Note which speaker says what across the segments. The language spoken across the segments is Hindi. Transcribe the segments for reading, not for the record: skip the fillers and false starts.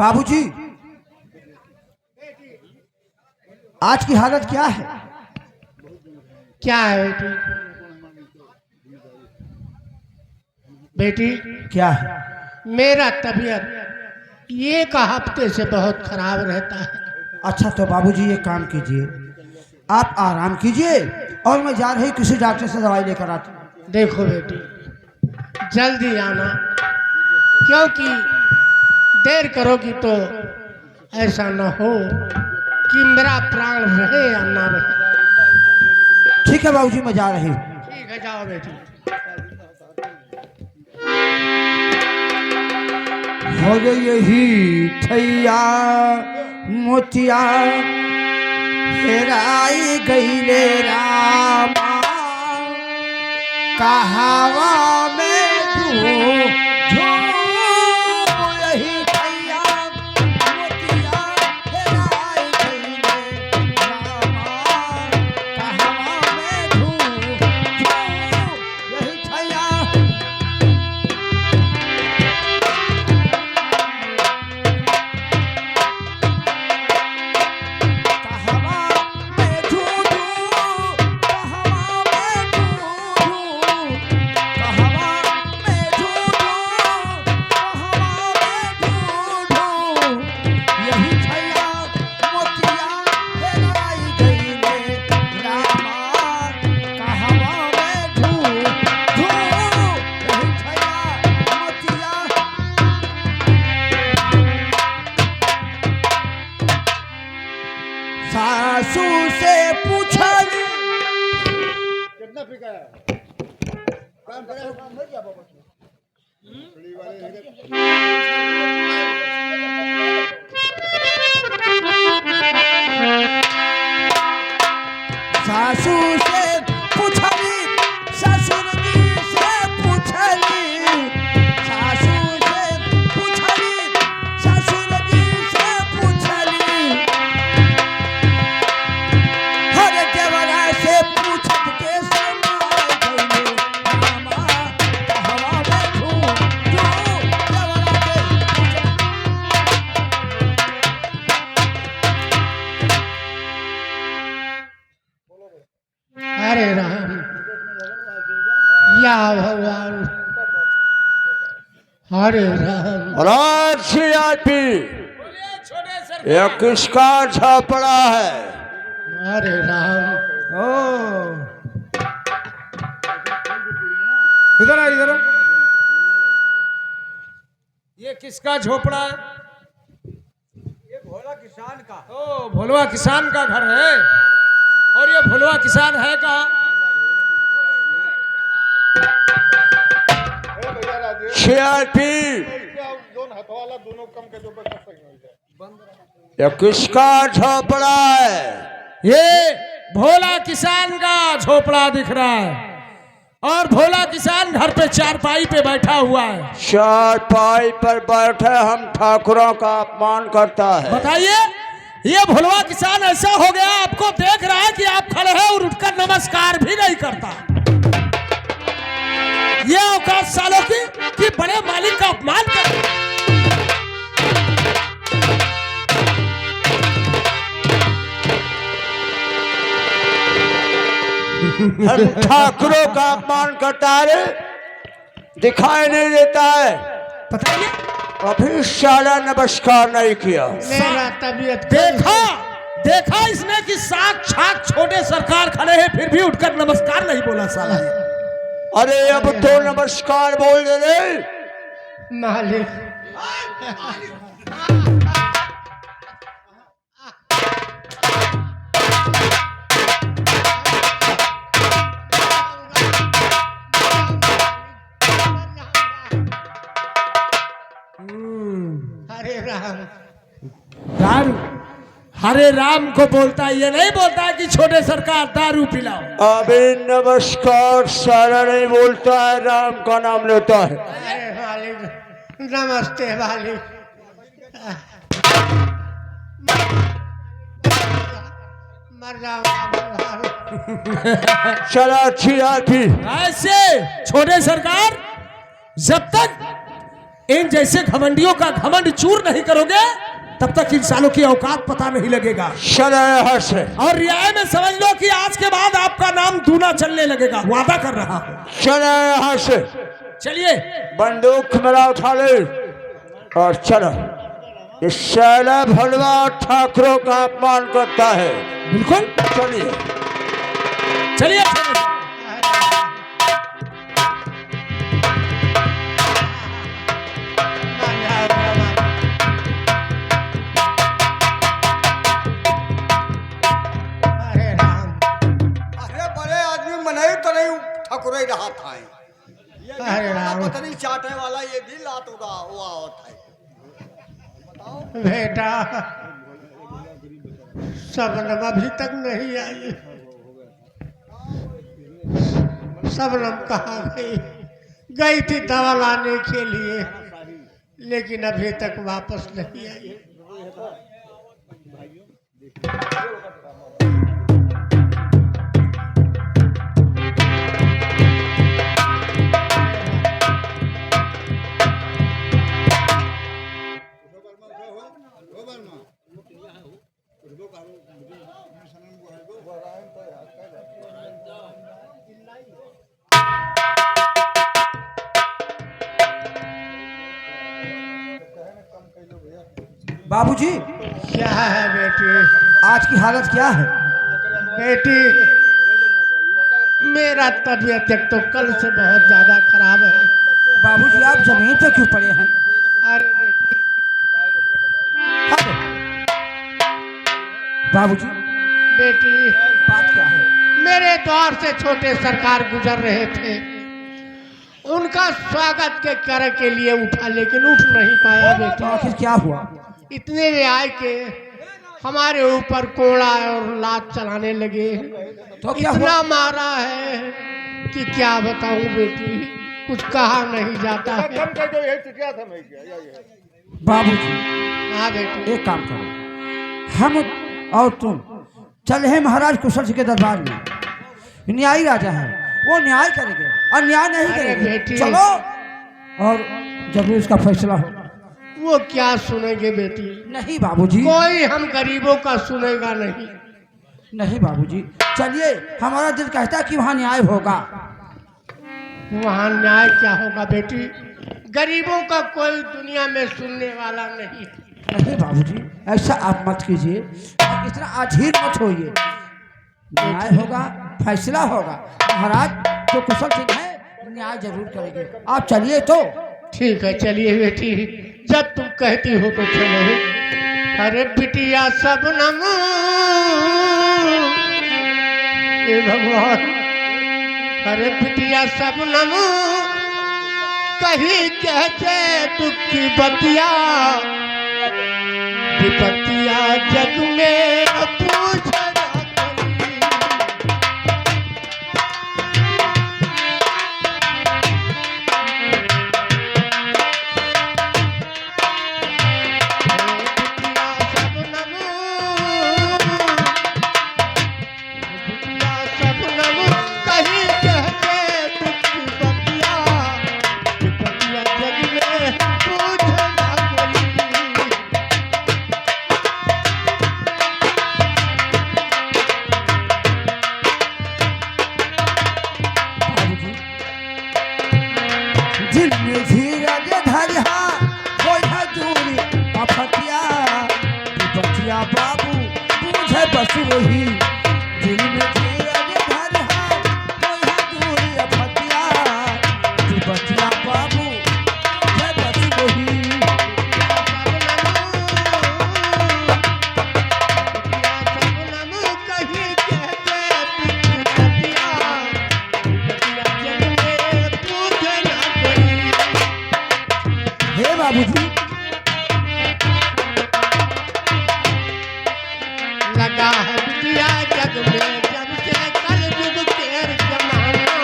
Speaker 1: बाबूजी, आज की हालत क्या है?
Speaker 2: क्या है बेटी? बेटी
Speaker 1: क्या है?
Speaker 2: मेरा तबीयत एक हफ्ते से बहुत खराब रहता है।
Speaker 1: अच्छा तो बाबूजी एक काम कीजिए, आप आराम कीजिए और मैं जा रही किसी डॉक्टर से दवाई लेकर आती हूँ।
Speaker 2: देखो बेटी, जल्दी आना, क्योंकि देर करोगी तो ऐसा न हो कि मेरा प्राण रहे या ना रहे।
Speaker 1: ठीक है बाबूजी, मैं जा रही हूँ।
Speaker 2: ठीक है, जाओ बेटी।
Speaker 1: हो यही ठैया मोतिया हेराई गईले रामा, कहावा में यही ठैया मोतिया हेराई गईले रामा, कहावा में यही ठैया। सासू से पूछल कितना फिका है काम करे हो, काम भर गया बाबा सासू से पूछली, ससुर जी से पूछली, सासू से पूछली, ससुर जी से पूछली, हर देवरा से पूछत के समाए गईले रामा, हवा में झू देवरा के।
Speaker 2: हरे राम, या भगवान, हरे राम।
Speaker 3: राज सीआरपी, यह किसका छापड़ा है?
Speaker 2: हरे राम।
Speaker 1: ओ इधर आ, इधर आ।
Speaker 4: ये किसका झोपड़ा है?
Speaker 1: ये भोला किसान का।
Speaker 4: ओ, भोलवा किसान का घर है। और ये भोलवा किसान है कहाँ?
Speaker 3: सीआरपी, यह किसका झोपड़ा है?
Speaker 4: ये भोला किसान का झोपड़ा दिख रहा है। और भोला किसान घर पे चारपाई पे बैठा हुआ है।
Speaker 3: चारपाई पर बैठे हम ठाकुरों का अपमान करता है।
Speaker 4: बताइए, ये भोलवा किसान ऐसा हो गया, आपको देख रहा है कि आप खड़े हैं और उठकर नमस्कार भी नहीं करता। ये औकात सालों की कि बड़े मालिक का अपमान कर।
Speaker 3: हम ठाकुरों का अपमान करता है, दिखाई नहीं देता है।
Speaker 4: बताइए,
Speaker 3: अभी सारा नमस्कार नहीं किया।
Speaker 2: मेरा तबीयत
Speaker 4: देखा इसने कि साक्षात छोटे सरकार खड़े हैं, फिर भी उठकर नमस्कार नहीं बोला साला।
Speaker 3: अरे अब तो नमस्कार बोल दे रे
Speaker 2: मालिक। हरे राम।
Speaker 4: दारू, हरे राम को बोलता है, ये नहीं बोलता है कि छोटे सरकार दारू पिलाओ।
Speaker 3: अभी नमस्कार सारा नहीं बोलता है, राम का नाम लेता है।
Speaker 2: अरे मालिक, नमस्ते मालिक। मर जाऊंगा।
Speaker 3: चला अच्छी आती।
Speaker 4: ऐसे छोटे सरकार, जब तक इन जैसे घमंडियों का घमंड चूर नहीं करोगे तब तक इंसानों की औकात पता नहीं लगेगा।
Speaker 3: चलो यहाँ से।
Speaker 4: और रियाय में समझ लो कि आज के बाद आपका नाम दूना चलने लगेगा, वादा कर रहा हूं।
Speaker 3: चलो यहाँ से।
Speaker 4: चलिए
Speaker 3: बंदूक मेरा उठा ले और चलो। इस साला भलवा ठाकुरों का अपमान करता है।
Speaker 4: बिल्कुल
Speaker 3: चलिए
Speaker 4: चलिए।
Speaker 2: अरे राम,
Speaker 1: अरे बड़े आदमी मनाई तो नहीं ठाकुर ही रहा था।
Speaker 2: अरे राम,
Speaker 1: पता नहीं चाटे वाला ये भी लात होगा वो होता है।
Speaker 2: बेटा शबनम अभी तक नहीं आई। शबनम कहाँ गई? गई थी दवा लाने के लिए, लेकिन अभी तक वापस नहीं आई।
Speaker 3: बाबूजी,
Speaker 2: क्या है बेटी?
Speaker 3: आज की हालत क्या है?
Speaker 2: बेटी मेरा तबीयत एक तो कल से बहुत ज्यादा खराब है।
Speaker 3: बाबूजी, आप जमीन पे क्यों पड़े हैं?
Speaker 2: अरे बेटी,
Speaker 3: बाबूजी,
Speaker 2: बेटी
Speaker 3: बात क्या है?
Speaker 2: मेरे द्वार से छोटे सरकार गुजर रहे थे, उनका स्वागत के करे के लिए उठा, लेकिन उठ नहीं पाया
Speaker 3: तो
Speaker 2: बेटी।
Speaker 3: आखिर क्या हुआ?
Speaker 2: इतने में आए के हमारे ऊपर कोड़ा और लात चलाने लगे।
Speaker 3: तो क्या
Speaker 2: इतना
Speaker 3: हुआ?
Speaker 2: मारा है कि क्या बताऊं बेटी, कुछ कहा नहीं जाता है।
Speaker 3: बाबूजी,
Speaker 2: हाँ बेटी,
Speaker 3: एक काम करो, हम और तुम चले हैं महाराज कुशल जी के दरबार में। न्यायी राजा है, वो न्याय करेंगे और न्याय नहीं
Speaker 2: अरे
Speaker 3: करेंगे।
Speaker 2: बेटी।
Speaker 3: चलो, और जरूर इसका फैसला हो।
Speaker 2: वो क्या सुनेंगे बेटी?
Speaker 3: नहीं बाबूजी,
Speaker 2: कोई हम गरीबों का सुनेगा नहीं।
Speaker 3: नहीं बाबूजी, चलिए, हमारा दिल कहता है कि वहाँ न्याय होगा।
Speaker 2: वहाँ न्याय क्या होगा बेटी? गरीबों का कोई दुनिया में सुनने वाला नहीं।
Speaker 3: नहीं बाबूजी, ऐसा आप मत कीजिए, आप इतना अधीर मत होइए। न्याय होगा, फैसला होगा। महाराज जो कुशल सिंह है न्याय जरूर करेंगे। आप चलिए तो।
Speaker 2: ठीक है, चलिए बेटी, जब तुम कहती हो तो चलो। अरे बिटिया शबनम, हे भगवान, अरे बिटिया शबनम, कहीं कहते दुख की बतिया, विपत्तिया जग में पूछ
Speaker 3: बाबू मुझे बस वही दिल में धीरज धर हाथ कोई है दूरी अफतिया बचिया बाबू मुझे बस वही हे बाबूजी
Speaker 2: लगा है बिटिया जग में जब से कल युग केर जमाना,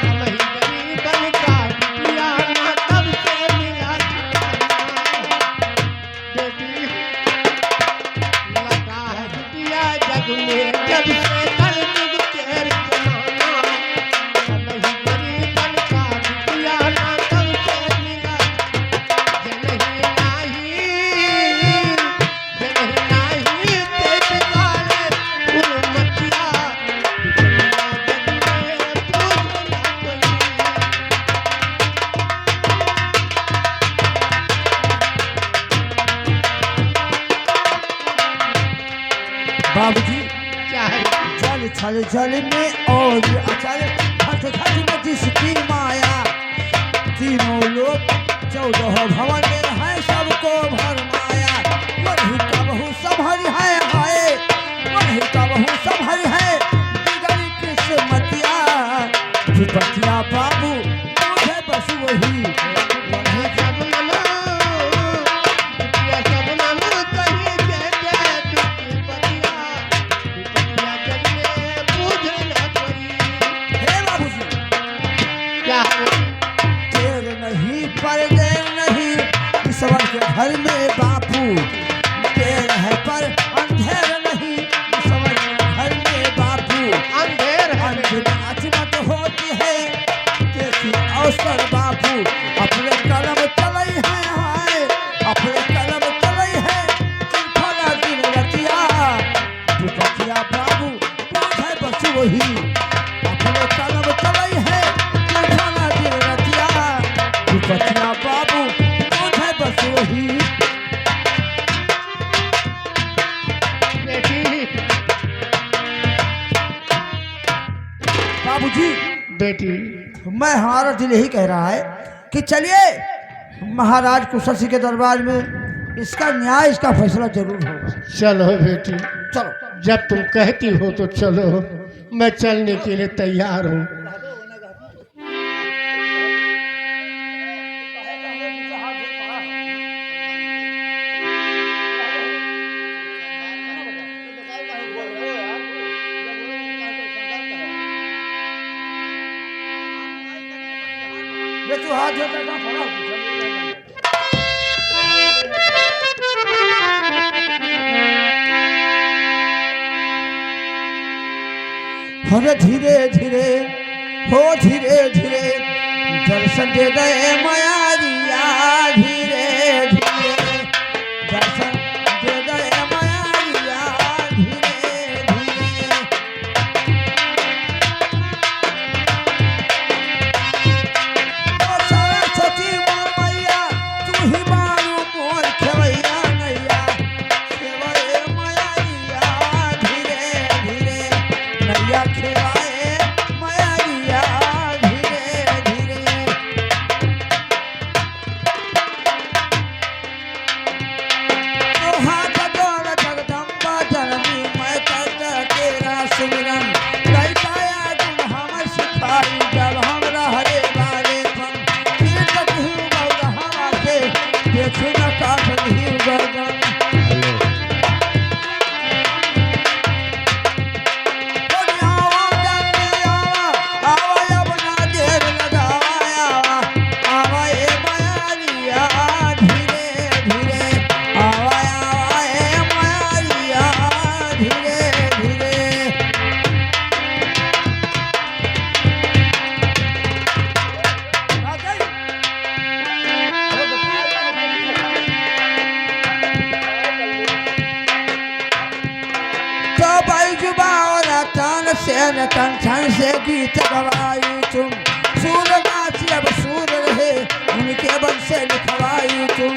Speaker 2: हम ही गरीबन का बिटिया ना तब से मिला ठिकाना। बेटी लगा है बिटिया जग में जब से कल युग केर जमाना, हम ही गरीबन का बिटिया ना तब से मिला।
Speaker 3: बाबूजी
Speaker 2: क्या है?
Speaker 3: चल छल छल में और अचल खट खट में जिसकी माया, तीनों लोग 14 भवन में है सबको भरमाया। वही कबहू संभल है हाय, वही कबहू संभल है बिगड़ी किस्मतिया। विपतिया बाबू मुझे बस वही ईश्वर के घर में बापू, देर है पर अंधेर नहीं ईश्वर के घर में बापू।
Speaker 2: अंधेर है
Speaker 3: अचमत होती है कैसी अवसर बापू, अपने कलम चलई है हाय, अपने कलम चलई है फला दिन रतिया। विपतिया बाबू है बस वही, अपने कलम चलई है फला दिन रतिया। विपतिया बाबू बस वही। बाबूजी
Speaker 2: बेटी,
Speaker 3: मैं हमारा दिल यही कह रहा है कि चलिए महाराज कुशल सिंह के दरबार में इसका न्याय, इसका फैसला जरूर होगा।
Speaker 2: चलो बेटी,
Speaker 3: चलो।
Speaker 2: जब तुम कहती हो तो चलो, मैं चलने के लिए तैयार हूँ।
Speaker 3: तू हाथ जोड़कर कहाँ पड़ा? अरे धीरे धीरे हो धीरे धीरे दर्शन दे गए मायारिया, धीरे धीरे दर्शन दे गए मायारिया, धीरे धीरे। ओ सरस्वती मोर मैया तू ही मारू मोर खेवैया नैया, खेवैया मायारिया, धीरे धीरे नैया खेवाए मायारिया, धीरे धीरे। तो हाथ जोड़ जगदम्बा जननी मैं करता तेरा सिमरन, कैसाया गुण हम सिखाई जब हम रहरे बारे पन। फिर तक ही बौरा हवा से देखी न काट ही गर्दन। कंठन से गीत गवाई तुम, सूर नाच अब सूर रहे उनके बल से लिखवाई तुम।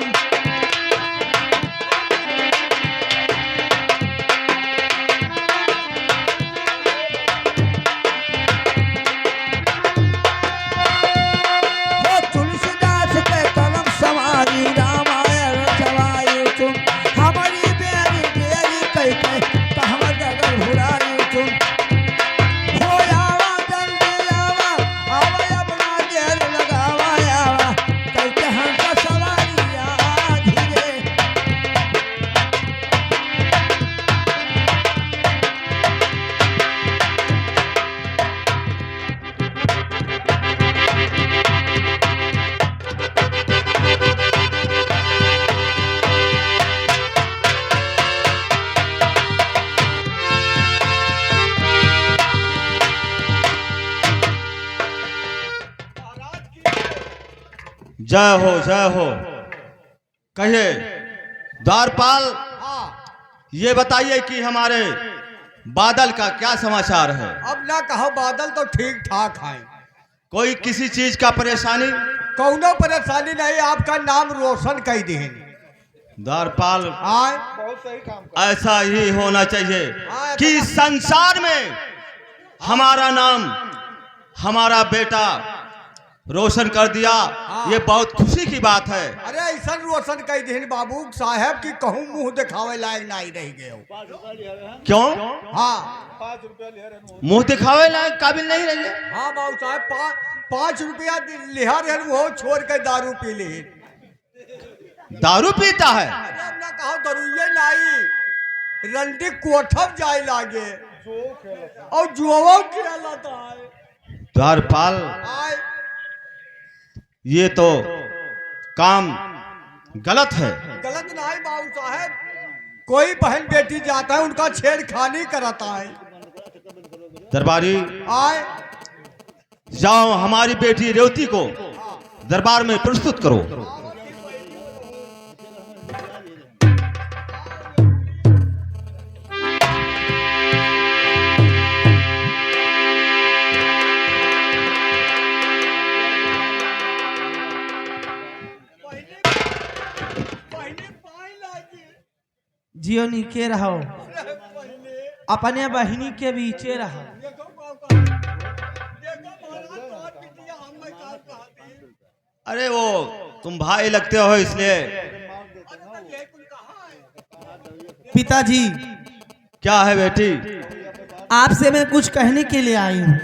Speaker 3: वो तुलसीदास के कलम सवारी रामायण चवाई तुम, हमारी बेरी बेरी कह कह हम जगह भुलाई तुम।
Speaker 1: जय हो। कहिए द्वारपाल, ये बताइए कि हमारे बादल का क्या समाचार है?
Speaker 5: अब ना कहो, बादल तो ठीक ठाक है,
Speaker 1: कोई किसी चीज का परेशानी?
Speaker 5: कौनो परेशानी नहीं, आपका नाम रोशन कर दें।
Speaker 1: द्वारपाल,
Speaker 5: आए
Speaker 1: ऐसा ही होना चाहिए
Speaker 5: हाँ,
Speaker 1: कि संसार में हमारा नाम, हमारा बेटा रोशन कर दिया। ये बहुत खुशी की बात है।
Speaker 5: अरे ऐसा रोशन कई दिन बाबू साहब की कहूँ मुंह दिखावे लायक नहीं रह गए हो।
Speaker 1: क्यों?
Speaker 5: हाँ
Speaker 1: मुंह दिखावे लायक काबिल नहीं रहे?
Speaker 5: हाँ बाबू साहब 5 रुपया लिहा रहे वो छोड़ के दारू पी ली।
Speaker 1: दारू पीता है?
Speaker 5: अरे अब ना कहो दरुये लाई रंडी कोठब जाए लागे और जुआ खेलता है।
Speaker 1: द्वारपाल,
Speaker 5: आए
Speaker 1: ये तो काम गलत है।
Speaker 5: गलत नहीं बाबू साहब, कोई बहन बेटी जाता है उनका छेड़खानी कराता है।
Speaker 1: दरबारी,
Speaker 5: आए
Speaker 1: जाओ हमारी बेटी रेवती को दरबार में प्रस्तुत करो।
Speaker 6: जियो नीचे रहो, अपने बहिनी के बीचे रहो।
Speaker 1: अरे वो तुम भाई लगते हो इसलिए।
Speaker 6: पिताजी,
Speaker 1: क्या है बेटी?
Speaker 6: आपसे मैं कुछ कहने के लिए आई हूँ।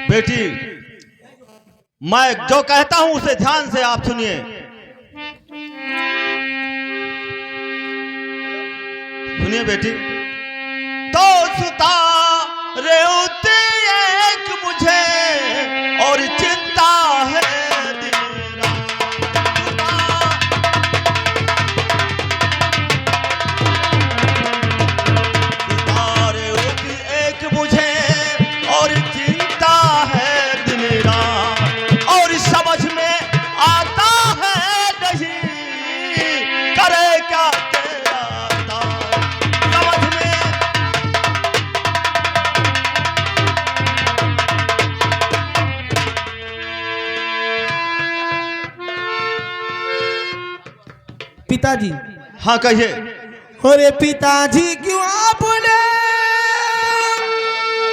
Speaker 1: बेटी, मैं जो कहता हूं उसे ध्यान से आप सुनिए। सुनिए बेटी। तो सुता रेवती एक मुझे और चिंता है दिन रात। सुता रेवती एक मुझे और चिंता है दिन रात, और समझ में आता है नहीं करे क्या तेरा दास। समझ में
Speaker 6: पिताजी,
Speaker 1: हाँ कहिए।
Speaker 6: अरे पिताजी क्यों आपने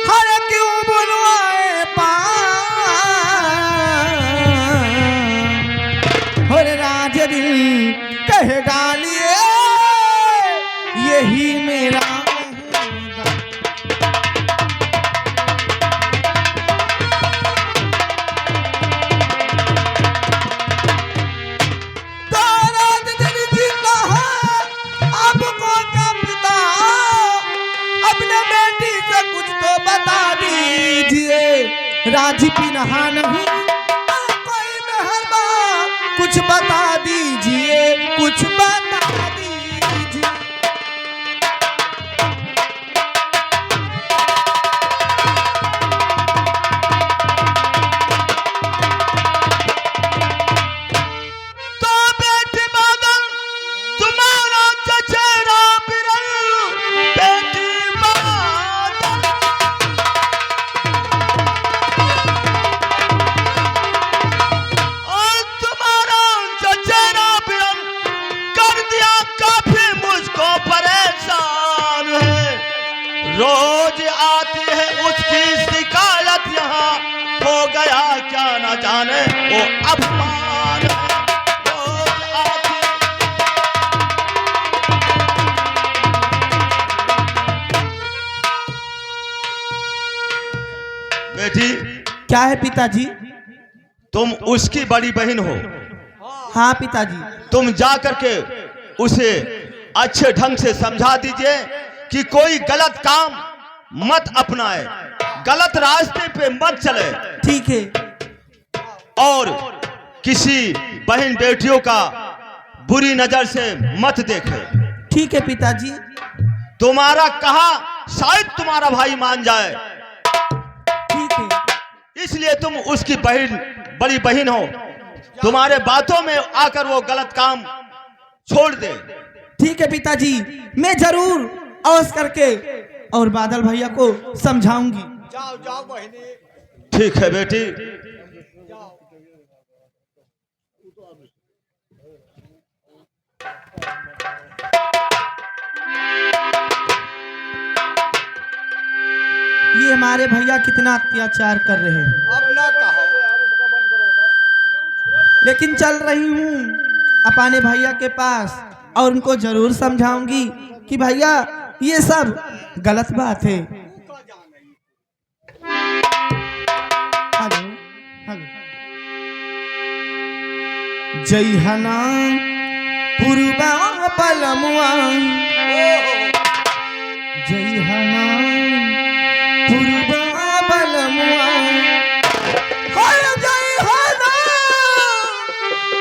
Speaker 6: हर क्यों बुलवाए अरे राज दिल कह डालिए यही मेरा राजी पिनहा नहीं कोई मेहरबान कुछ बता दीजिए, कुछ बता दीजिए।
Speaker 1: तो बेटी बादल तुम्हारा चचेरा बिरल, बेटी बादल और तुम्हारा चचेरा बिरल कर दिया काफी मुझको परेशान है। रोज आती है उसकी शिकायत, यहाँ हो गया क्या न जाने वो अपमान है। रोज आती बेटी,
Speaker 6: क्या है पिताजी?
Speaker 1: तुम उसकी बड़ी बहन हो।
Speaker 6: हाँ पिताजी।
Speaker 1: तुम जा करके उसे अच्छे ढंग से समझा दीजिए कि कोई गलत काम मत अपनाए, गलत रास्ते पे मत चले,
Speaker 6: ठीक है।
Speaker 1: और किसी बहन बेटियों का बुरी नजर से मत देखे।
Speaker 6: ठीक है पिताजी।
Speaker 1: तुम्हारा कहा शायद तुम्हारा भाई मान जाए,
Speaker 6: ठीक है।
Speaker 1: इसलिए तुम उसकी बहन, बड़ी बहन हो। तुम्हारे बातों में आकर वो गलत काम छोड़ दे।
Speaker 6: ठीक है पिताजी, मैं जरूर अवश्य करके और बादल भैया को समझाऊंगी।
Speaker 5: जाओ जाओ बहनी।
Speaker 1: ठीक है बेटी।
Speaker 6: मारे भैया कितना अत्याचार कर रहे हैं,
Speaker 5: अब ना कहो।
Speaker 6: लेकिन चल रही हूँ अपने भैया के पास और उनको जरूर समझाऊंगी कि भैया ये सब गलत बात है। Hello, hello. जय हना पूर्वा पलमुआ, जय हना पूर्वा पलमुआ, हर जय हना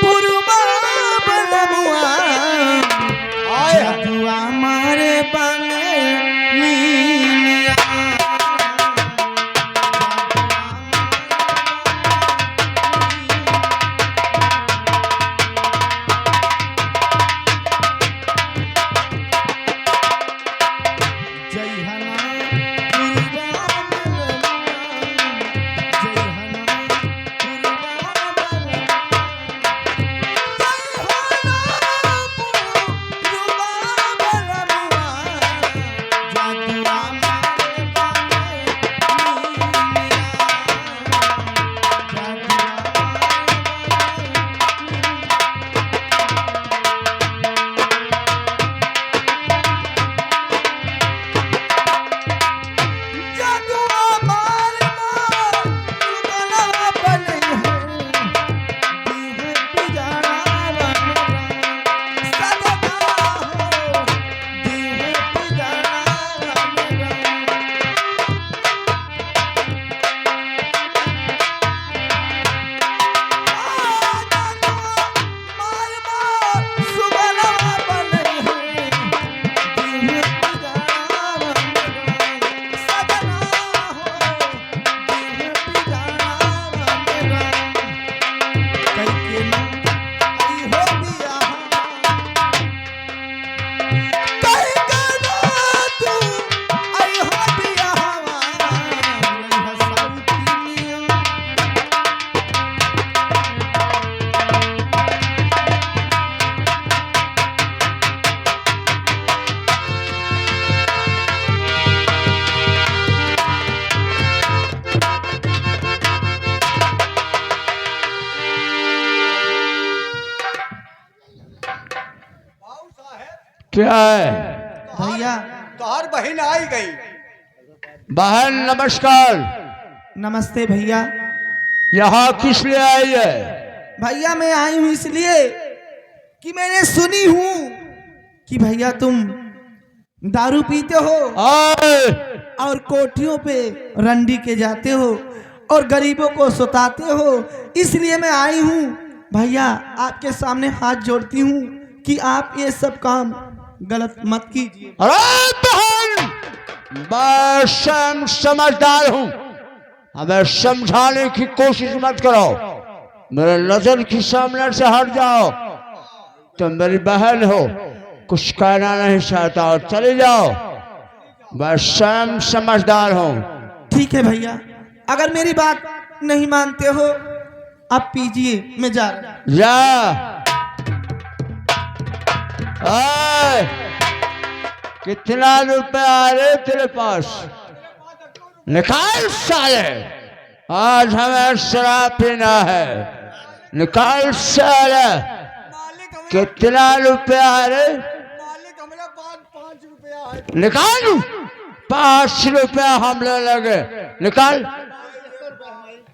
Speaker 6: पूर्वा पलमुआ, जदुआ मारे बने नीनिया। जय हना पूर्वा पलमुआ, जय हना पूर्वा
Speaker 1: क्या है
Speaker 6: भैया
Speaker 5: तोहर बहन आई गई।
Speaker 1: बहन नमस्कार।
Speaker 6: नमस्ते भैया।
Speaker 1: यहाँ किस लिए आई है?
Speaker 6: भैया मैं आई हूँ इसलिए कि मैंने सुनी हूँ कि भैया तुम दारू पीते हो और कोठियों पे रंडी के जाते हो और गरीबों को सुताते हो, इसलिए मैं आई हूँ। भैया आपके सामने हाथ जोड़ती हूँ कि आप ये सब काम गलत मत कीजिए।
Speaker 1: अरे बहन, मैं समझदार हूँ, हमें समझाने की कोशिश मत करो। मेरे नजर के सामने से हट जाओ। तुम मेरी बहन हो, कुछ कहना नहीं चाहता और चले जाओ। मैं स्वयं समझदार हूँ।
Speaker 6: ठीक है भैया, अगर मेरी बात नहीं मानते हो आप पीजिए, मैं जा रहा हूं।
Speaker 1: जा। कितना रुपया आ रहे तेरे पास? निकाल साले, आज हमें शराब पीना है। निकाल साले। कितना रुपया आ रहे?
Speaker 5: मालिक हमारे पास 5 रुपया है।
Speaker 1: निकाल। 5 रुपया हम ले लगे। निकाल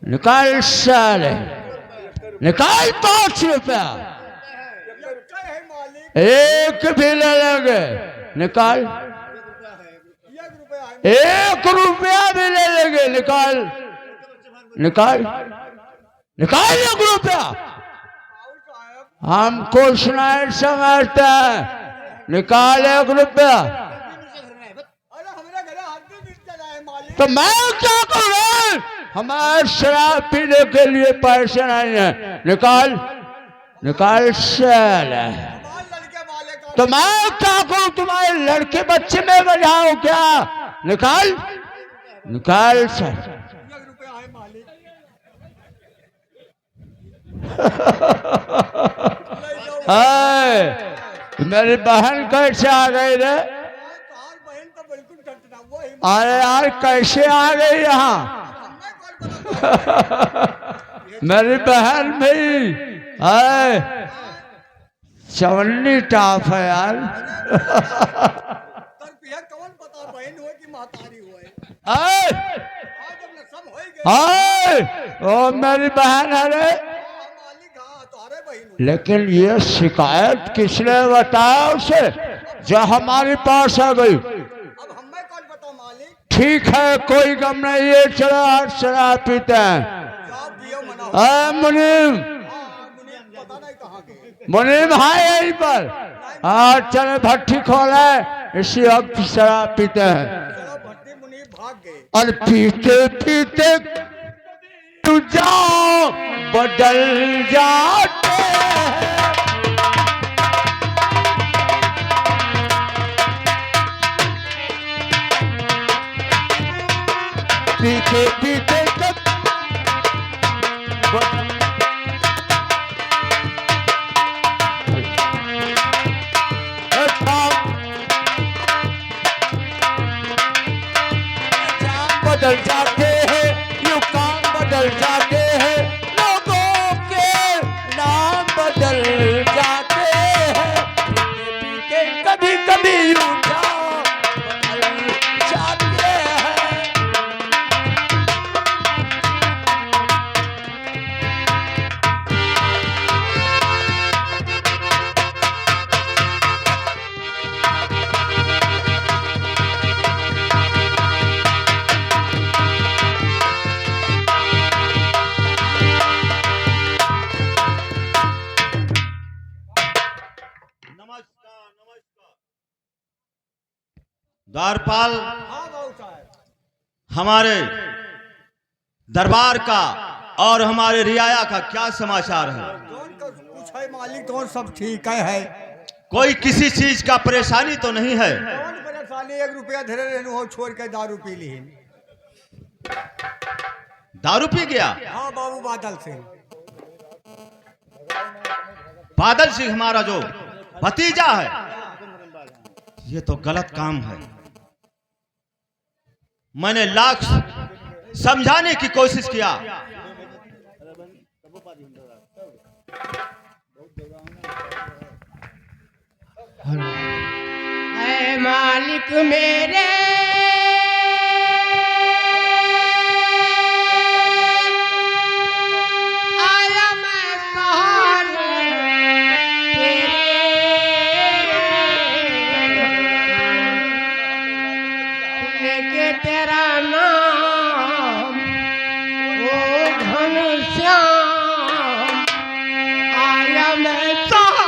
Speaker 1: निकाल साले, निकाल 5 रुपया। एक भी ले लेंगे। निकाल। 1 रुपया भी ले लेंगे। निकाल निकाल निकाल 1 रुपया। हम कुछ नहीं समझते। निकाल 1 रुपया। तो मैं क्या करूं? हमारे शराब पीने के लिए पैसे नहीं है। निकाल निकाल साले। तो मैं क्या करूं? तुम्हारे लड़के बच्चे में बजाऊं क्या? निकाल निकाल साले। मेरी बहन कैसे आ गई रे? अरे यार कैसे आ गई यहाँ? मेरी बहन भी है, चवन्नी टाप है यार।
Speaker 5: तर पिया कौन बता बहन हो कि महतारी हो
Speaker 1: आए,
Speaker 5: आज हमने सब हो गए
Speaker 1: आए, ओ मेरी बहन है रे।
Speaker 5: मालिक हाँ तुम्हारे बहन हो।
Speaker 1: लेकिन ये शिकायत किसने बताया उसे जो हमारे पास आ गई?
Speaker 5: अब हमें कौन बता मालिक?
Speaker 1: ठीक है कोई गम नहीं, ये चलो आज शराब पीते हैं।
Speaker 5: जाओ पियो मना।
Speaker 1: अरे मुनीम,
Speaker 5: मुझे पता नहीं कहाँ गए।
Speaker 1: मुनीम है यहीं पर। आज चले भट्टी खोले, इसी वक्त शराब पीते हैं।
Speaker 5: चलो भट्टी मुनि भाग गए।
Speaker 1: और पीते पीते तू जाओ बदल जाते हैं। पीते पीते तब बदल जाते हैं, यूं काम बदल जाते हैं, लोगों के नाम बदल जाते हैं। पीते पीते कभी कभी यूं नाम बदल जाते हैं।
Speaker 7: द्वारपाल,
Speaker 5: हाँ बाबू साहब।
Speaker 7: हमारे दरबार का और हमारे रियाया का क्या समाचार है?
Speaker 5: कौन कुछ है मालिक? कौन सब ठीक है?
Speaker 7: कोई किसी चीज का परेशानी तो नहीं है?
Speaker 5: कौन परेशानी? 1 रुपया धरे रहनु हो, छोड़ के दारू पी ली।
Speaker 7: दारू पी गया?
Speaker 5: हाँ बाबू बादल सिंह।
Speaker 7: बादल सिंह हमारा जो भतीजा है, ये तो गलत काम है। मैंने लाख समझाने की कोशिश किया,
Speaker 2: ऐ मालिक मेरे आया मैं सहारे तेरे, लेके तेरा नाम ओ घनश्याम, आया मैं सहारे।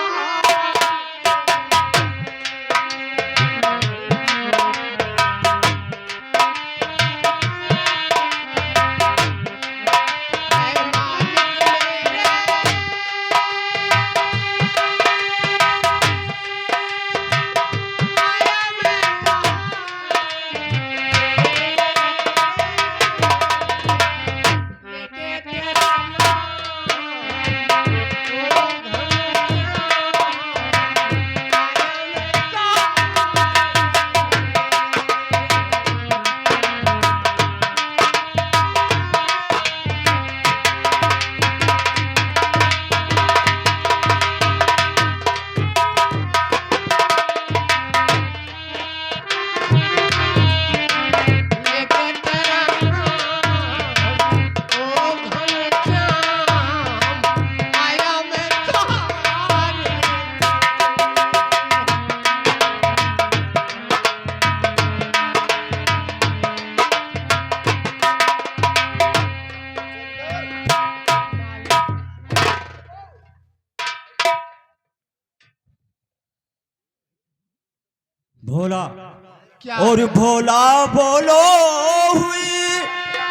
Speaker 7: भोला
Speaker 2: क्या
Speaker 7: और भोला बोलो हुई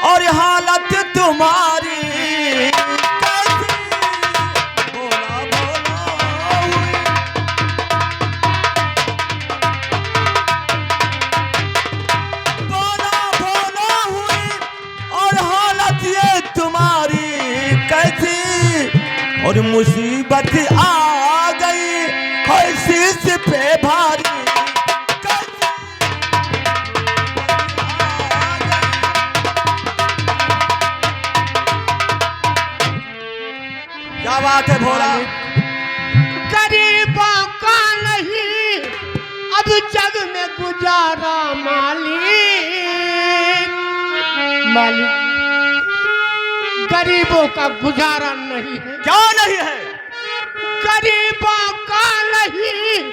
Speaker 7: और हालत तुम्हारी कैसी? भोला बोलो हुई, भोला बोलो हुई और हालत ये तुम्हारी कैसी? और मुसीबत आ गई है शीश पे भारी।
Speaker 2: मालिक, गरीबों का गुजारा नहीं है।
Speaker 7: क्या नहीं है?
Speaker 2: गरीबों का नहीं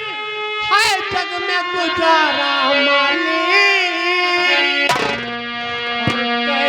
Speaker 2: है जग में गुजारा।